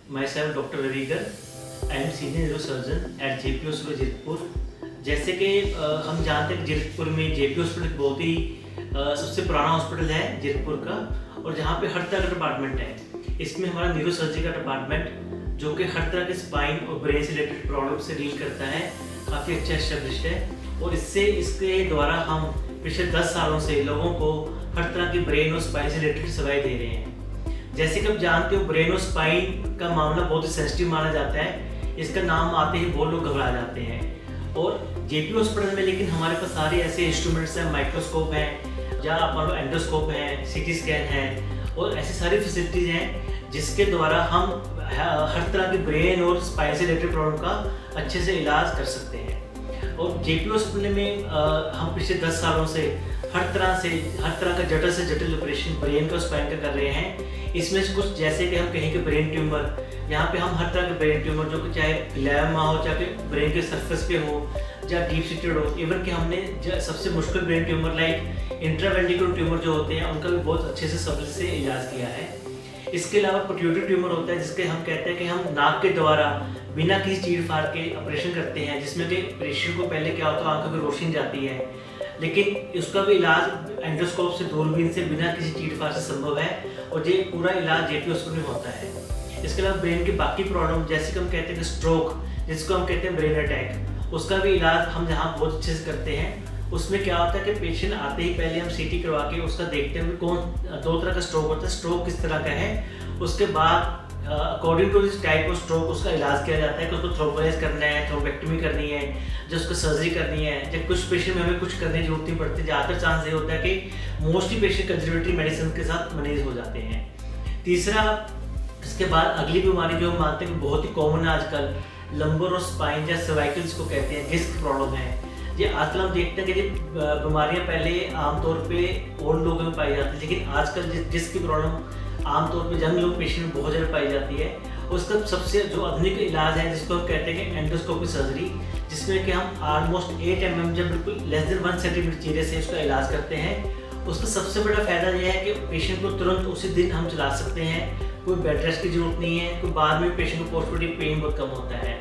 myself Dr. Ravigar. I am senior neurosurgeon at JP hospital Zirakpur. जैसे कि हम जानते हैं कि जीरकपुर में जेपी हॉस्पिटल बहुत ही सबसे पुराना हॉस्पिटल है जीरकपुर का, और जहाँ पे हर तरह का डिपार्टमेंट है। इसमें हमारा न्यूरोसर्जरी का डिपार्टमेंट जो कि हर तरह के स्पाइन और ब्रेन से रिलेटेड प्रॉब्लम से डील करता है, काफ़ी अच्छा एस्टेब्लिश्ड है। और इसके द्वारा हम पिछले 10 सालों से लोगों को हर तरह की ब्रेन और स्पाइन से रिलेटेड सेवाएं दे रहे हैं। जैसे कि आप जानते हो, ब्रेन और स्पाइन का मामला बहुत ही सेंसिटिव माना जाता है। इसका नाम आते ही बहुत लोग घबरा जाते हैं। और जेपी हॉस्पिटल में लेकिन हमारे पास सारे ऐसे इंस्ट्रूमेंट्स हैं, माइक्रोस्कोप हैं, या आप एंडोस्कोप है, सीटी स्कैन है, और ऐसी सारी फैसिलिटीज़ हैं जिसके द्वारा हम हर तरह की ब्रेन और स्पाइन से रिलेटेड प्रॉब्लम का अच्छे से इलाज कर सकते हैं। और जेपी हॉस्पिटल में हम पिछले 10 सालों से हर तरह का जटिल से जटिल ऑपरेशन ब्रेन का स्पाइन का कर रहे हैं। इसमें से कुछ जैसे कि हम कहें कि ब्रेन ट्यूमर, यहाँ पे हम हर तरह के ब्रेन ट्यूमर जो कि चाहे ग्लैमा हो, चाहे ब्रेन के सरफेस पे हो, या डीप सीटेड हो, इवन कि हमने सबसे मुश्किल brain tumour like intraventricular tumour जो होते हैं उनका भी बहुत अच्छे से सबसे से इलाज किया है। इसके अलावा प्रोट्रूडेड ट्यूमर होता है जिसके हम कहते हैं कि हम नाक के द्वारा बिना किसी चीड़ फाड़ के ऑपरेशन करते हैं, जिसमें कि पेशेंट को पहले क्या होता है, आंखों की रोशनी जाती है, लेकिन उसका भी इलाज एंडोस्कोप से, दूरबीन से, बिना किसी चीड़ फाड़ से संभव है। और ये पूरा इलाज जेपी हॉस्पिटल में होता है। इसके अलावा ब्रेन की बाकी प्रॉब्लम जैसे कि हम कहते हैं कि स्ट्रोक, जिसको हम कहते हैं ब्रेन अटैक, उसका भी इलाज हम यहाँ बहुत अच्छे से करते हैं। उसमें क्या होता है कि पेशेंट आते ही पहले हम सीटी करवा के उसका देखते हैं कौन 2 तरह का स्ट्रोक होता है, स्ट्रोक किस तरह का है। उसके बाद according to this type of stroke उसका इलाज किया जाता है कि उसको थ्रोम्बोलाइज करना है, थ्रोम्बेक्टमी करनी है, जो उसको सर्जरी करनी है। जब कुछ पेशेंट में हमें कुछ करने की जरूरत नहीं पड़ती, ज़्यादातर चांस ये होता है कि मोस्टली पेशेंट कंजर्वेटिव मेडिसिन के साथ मैनेज हो जाते हैं। तीसरा, इसके बाद अगली बीमारी जो हम मानते हैं बहुत ही कॉमन है आजकल, लंबर और स्पाइन या सर्वाइकल जिसको कहते हैं, डिस्क प्रॉब्लम है। ये आजकल हम देखते हैं कि ये बीमारियां पहले आमतौर पे ओल्ड लोगों में पाई जाती है, लेकिन आजकल जिसकी प्रॉब्लम आमतौर पे यंग लोग पेशेंट में बहुत ज़्यादा पाई जाती है। उसका सबसे जो आधुनिक इलाज है जिसको हम कहते हैं कि एंडोस्कोपिक सर्जरी, जिसमें कि हम ऑलमोस्ट 8 mm जब बिल्कुल लेस देन 1 सेंटीमीटर चीरे से उसका इलाज करते हैं। उसका सबसे बड़ा फायदा यह है कि पेशेंट को तुरंत उसी दिन हम चला सकते हैं, कोई बेड रेस्ट की जरूरत नहीं है, कोई बाद में पेशेंट को पोस्टमॉर्टम पेन बहुत कम होता है।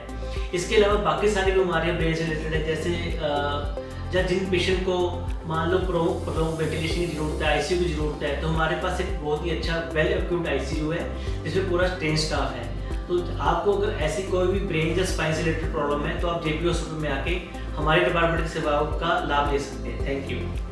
इसके अलावा बाकी सारी बीमारियां ब्रेन से रिलेटेड है, जैसे जब जिन पेशेंट को मान लो प्रोलॉन्ग वेंटिलेशन की जरूरत है, आईसीयू की जरूरत है, तो हमारे पास एक बहुत ही अच्छा वेल इक्विप्ड आईसीयू है जिसमें पूरा ट्रेन स्टाफ है। तो आपको अगर ऐसी कोई भी ब्रेन या स्पाइन से रिलेटेड प्रॉब्लम है तो आप जेपी हॉस्पिटल में आके हमारे डिपार्टमेंट की सेवाओं का लाभ ले सकते हैं। Thank you.